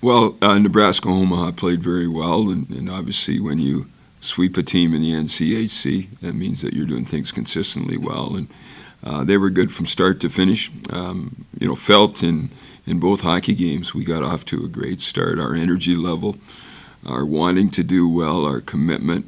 Well, Nebraska-Omaha played very well, and obviously when you sweep a team in the NCHC, that means that you're doing things consistently well, and they were good from start to finish. Felt in both hockey games we got off to a great start. Our energy level, our wanting to do well, our commitment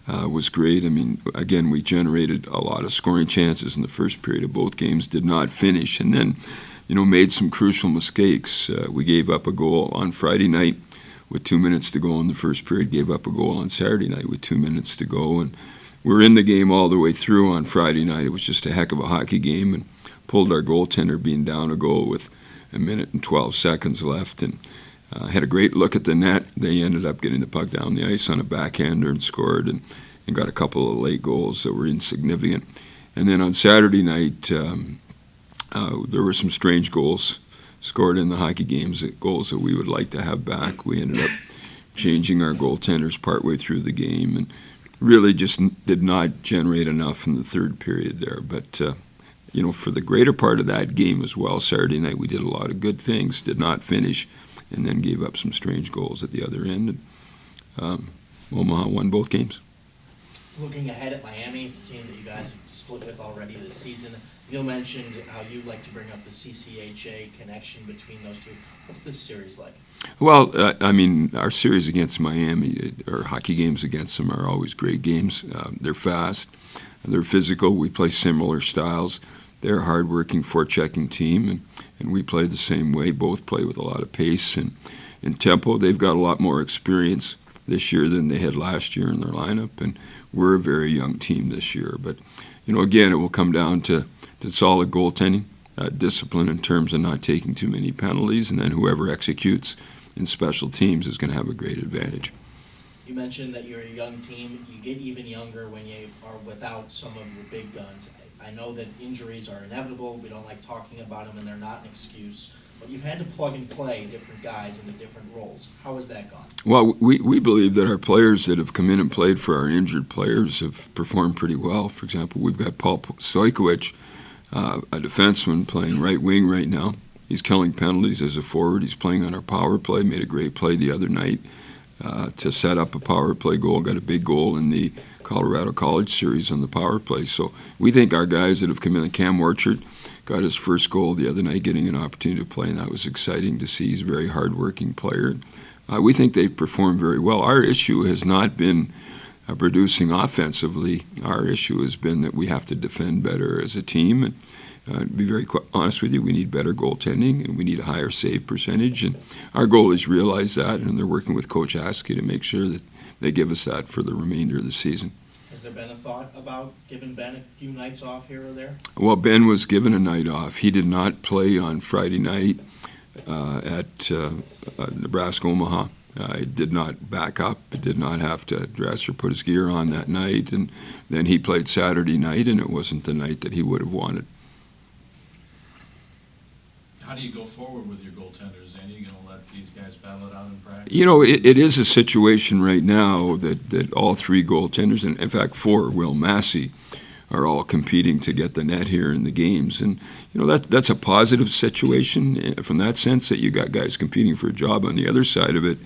was great. I mean, again, we generated a lot of scoring chances in the first period of both games, did not finish, and then made some crucial mistakes. We gave up a goal on Friday night with 2 minutes to go in the first period, gave up a goal on Saturday night with 2 minutes to go, and we're in the game all the way through on Friday night. It was just a heck of a hockey game, and pulled our goaltender being down a goal with 1 minute and 12 seconds left, and had a great look at the net. They ended up getting the puck down the ice on a backhander and scored, and got a couple of late goals that were insignificant. And then on Saturday night, there were some strange goals scored in the hockey games, goals that we would like to have back. We ended up changing our goaltenders partway through the game, and really just did not generate enough in the third period there. But, for the greater part of that game as well, Saturday night we did a lot of good things, did not finish, and then gave up some strange goals at the other end. And Omaha won both games. Looking ahead at Miami, it's a team that you guys have split with already this season. Neil mentioned how you like to bring up the CCHA connection between those two. What's this series like? Well, our series against Miami, or hockey games against them, are always great games. They're fast, they're physical. We play similar styles. They're a hard-working, forechecking team, and we play the same way. Both play with a lot of pace and tempo. They've got a lot more experience this year than they had last year in their lineup, and we're a very young team this year. But, again, it will come down to solid goaltending, discipline in terms of not taking too many penalties, and then whoever executes in special teams is going to have a great advantage. You mentioned that you're a young team. You get even younger when you are without some of your big guns. I know that injuries are inevitable. We don't like talking about them, and they're not an excuse. But you've had to plug and play different guys into different roles. How has that gone? Well, we believe that our players that have come in and played for our injured players have performed pretty well. For example, we've got Paul Stojkovic, a defenseman, playing right wing right now. He's killing penalties as a forward. He's playing on our power play, made a great play the other night to set up a power play goal, got a big goal in the Colorado College series on the power play. So we think our guys that have come in, Cam Orchard, got his first goal the other night, getting an opportunity to play, and that was exciting to see. He's a very hard-working player. We think they've performed very well. Our issue has not been producing offensively. Our issue has been that we have to defend better as a team. And to be very honest with you, we need better goaltending, and we need a higher save percentage. And our goal is to realize that, and they're working with Coach Askey to make sure that they give us that for the remainder of the season. Has there been a thought about giving Ben a few nights off here or there? Well, Ben was given a night off. He did not play on Friday night at Nebraska-Omaha. He did not back up. He did not have to dress or put his gear on that night. And then he played Saturday night, and it wasn't the night that he would have wanted. How do you go forward with your goaltenders, Andy? Are you going to let these guys battle it out in practice? It is a situation right now that all three goaltenders, and in fact 4, Will Massey, are all competing to get the net here in the games. And, that's a positive situation from that sense, that you got guys competing for a job. On the other side of it,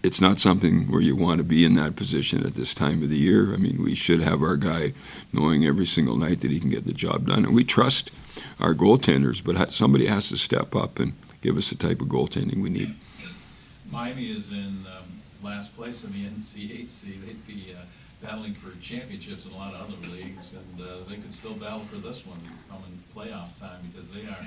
it's not something where you want to be in that position at this time of the year. I mean, we should have our guy knowing every single night that he can get the job done. And we trust our goaltenders, but somebody has to step up and give us the type of goaltending we need. Miami is in last place in the NCHC. They'd be battling for championships in a lot of other leagues, and they could still battle for this one coming playoff time, because they are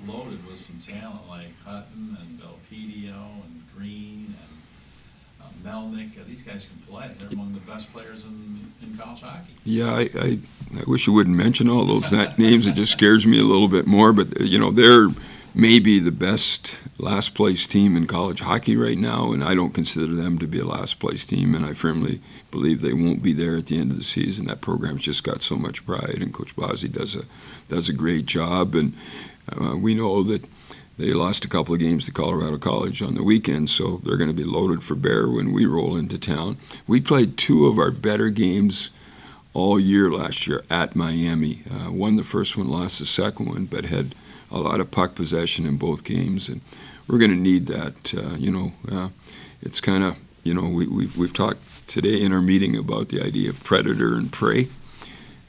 loaded with some talent like Hutton and Belpedio and Green and Melnick. These guys can play. They're among the best players in college hockey. Yeah, I wish you wouldn't mention all those names. It just scares me a little bit more. But, they're maybe the best last-place team in college hockey right now, and I don't consider them to be a last-place team, and I firmly believe they won't be there at the end of the season. That program's just got so much pride, and Coach Bozzi does a great job. And we know that they lost a couple of games to Colorado College on the weekend, so they're going to be loaded for bear when we roll into town. We played 2 of our better games all year last year at Miami. Won the first one, lost the second one, but had a lot of puck possession in both games. And we're going to need that. It's kind of, we've talked today in our meeting about the idea of predator and prey.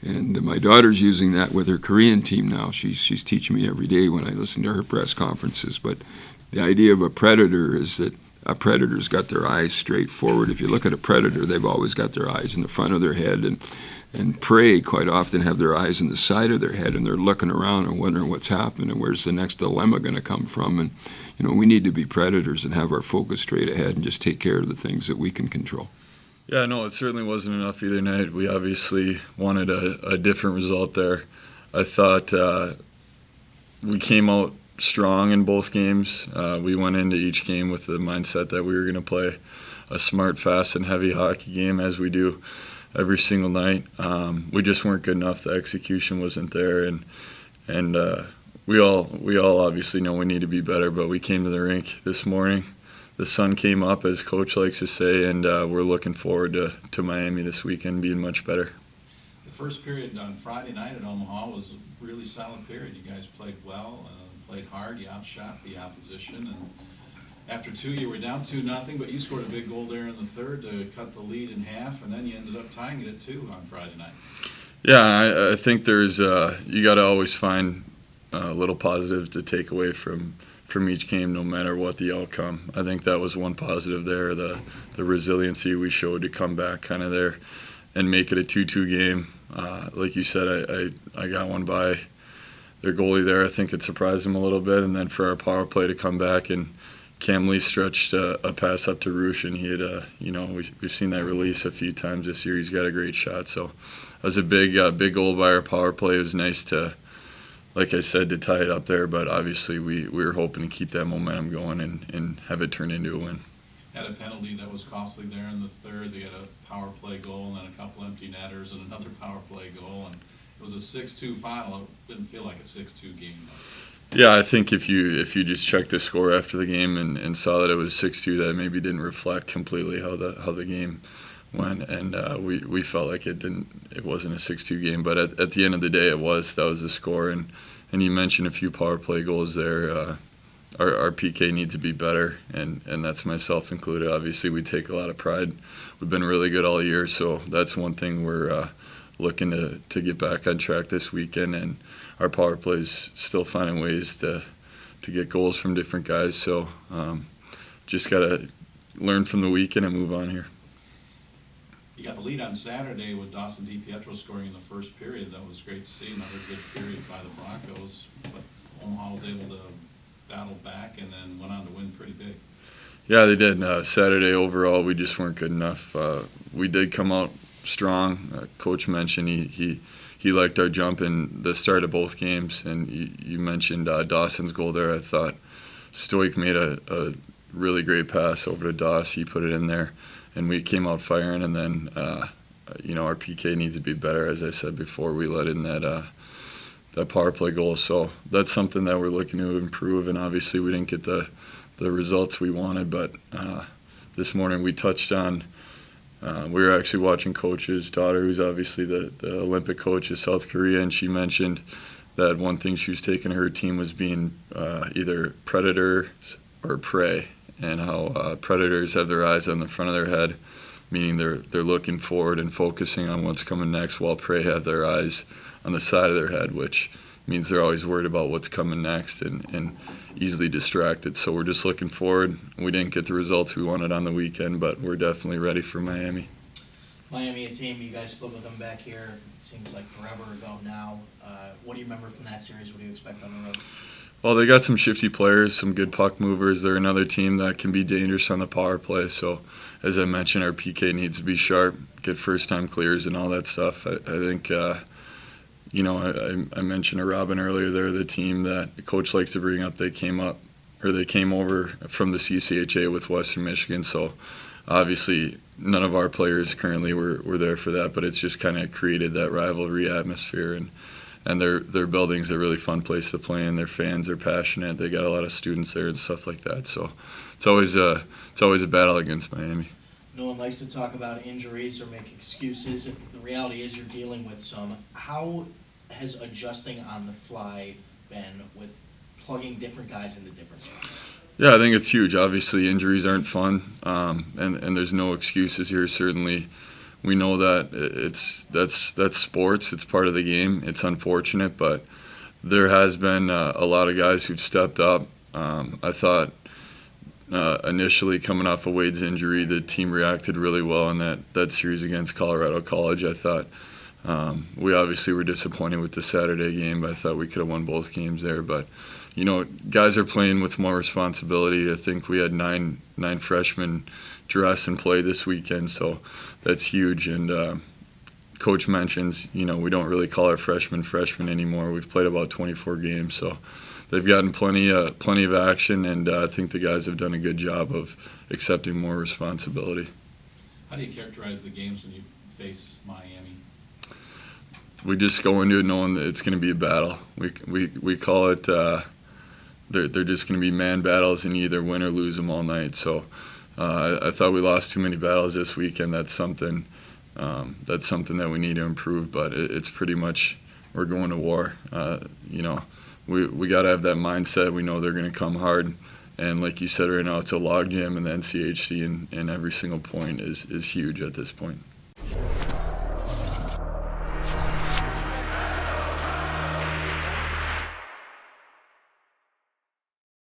And my daughter's using that with her Korean team now. She's teaching me every day when I listen to her press conferences. But the idea of a predator is that a predator's got their eyes straight forward. If you look at a predator, they've always got their eyes in the front of their head. And prey quite often have their eyes in the side of their head, and they're looking around and wondering what's happening and where's the next dilemma going to come from. And, we need to be predators and have our focus straight ahead and just take care of the things that we can control. Yeah, no, it certainly wasn't enough either night. We obviously wanted a different result there. I thought we came out strong in both games. We went into each game with the mindset that we were going to play a smart, fast, and heavy hockey game, as we do every single night. We just weren't good enough. The execution wasn't there, and we all obviously know we need to be better, but we came to the rink this morning. The sun came up, as Coach likes to say, and we're looking forward to Miami this weekend being much better. The first period on Friday night at Omaha was a really solid period. You guys played well, played hard, you outshot the opposition, and after two you were down 2-0, but you scored a big goal there in the third to cut the lead in half, and then you ended up tying it at 2 on Friday night. Yeah, I think there's you got to always find little positives to take away from each game, no matter what the outcome. I think that was one positive there, the resiliency we showed to come back kind of there and make it a 2-2 game. Like you said, I got one by their goalie there. I think it surprised him a little bit, and then for our power play to come back, and Cam Lee stretched a pass up to Roosh, and he had we've seen that release a few times this year. He's got a great shot, so that was a big goal by our power play. It was nice to, like I said, to tie it up there, but obviously we were hoping to keep that momentum going and have it turn into a win. Had a penalty that was costly there in the third. They had a power play goal and then a couple empty netters and another power play goal, and it was a 6-2 final. It didn't feel like a 6-2 game, though. Yeah, I think if you just checked the score after the game and saw that it was 6-2, that maybe didn't reflect completely how the game went, and we felt like it wasn't a 6-2 game, but at the end of the day, that was the score. And you mentioned a few power play goals there. Our PK needs to be better, and that's myself included. Obviously, we take a lot of pride. We've been really good all year, so that's one thing we're looking to get back on track this weekend. And our power play is still finding ways to get goals from different guys. So just got to learn from the weekend and move on here. You got the lead on Saturday with Dawson DiPietro scoring in the first period. That was great to see. Another good period by the Broncos, but Omaha was able to battle back and then went on to win pretty big. Yeah, they did. Saturday overall, we just weren't good enough. We did come out strong. Coach mentioned he liked our jump in the start of both games, and you mentioned Dawson's goal there. I thought Stoik made a really great pass over to Doss. He put it in there, and we came out firing. And then our PK needs to be better. As I said before, we let in that power play goal. So that's something that we're looking to improve, and obviously we didn't get the results we wanted, but this morning we touched on, we were actually watching Coach's daughter, who's obviously the Olympic coach of South Korea, and she mentioned that one thing she was taking to her team was being either predator or prey, and how predators have their eyes on the front of their head, meaning they're looking forward and focusing on what's coming next, while prey have their eyes on the side of their head, which means they're always worried about what's coming next and easily distracted. So we're just looking forward. We didn't get the results we wanted on the weekend, but we're definitely ready for Miami. Miami, a team, you guys split with them back here. It seems like forever ago now. What do you remember from that series? What do you expect on the road? Well, they got some shifty players, some good puck movers. They're another team that can be dangerous on the power play. So, as I mentioned, our PK needs to be sharp, get first-time clears and all that stuff. I think I mentioned to Robin earlier, they're the team that the coach likes to bring up. They came over from the CCHA with Western Michigan, so obviously none of our players currently were there for that, but it's just kind of created that rivalry atmosphere, and their building's a really fun place to play in. Their fans are passionate. They got a lot of students there and stuff like that, so it's always a battle against Miami. No one likes to talk about injuries or make excuses. The reality is you're dealing with some. How has adjusting on the fly been with plugging different guys into different spots? Yeah, I think it's huge. Obviously, injuries aren't fun, and there's no excuses here. Certainly, we know that that's sports. It's part of the game. It's unfortunate, but there has been a lot of guys who've stepped up. I thought initially coming off of Wade's injury, the team reacted really well in that series against Colorado College. I thought we obviously were disappointed with the Saturday game, but I thought we could have won both games there. But guys are playing with more responsibility. I think we had nine freshmen dress and play this weekend, so that's huge. And Coach mentions, we don't really call our freshmen anymore. We've played about 24 games, so they've gotten plenty of action, and I think the guys have done a good job of accepting more responsibility. How do you characterize the games when you face Miami? We just go into it knowing that it's going to be a battle. We call it they're just going to be man battles, and you either win or lose them all night. So I thought we lost too many battles this weekend. That's something that we need to improve. But it's pretty much we're going to war. We got to have that mindset. We know they're going to come hard. And like you said right now, it's a logjam in the NCHC, and every single point is huge at this point.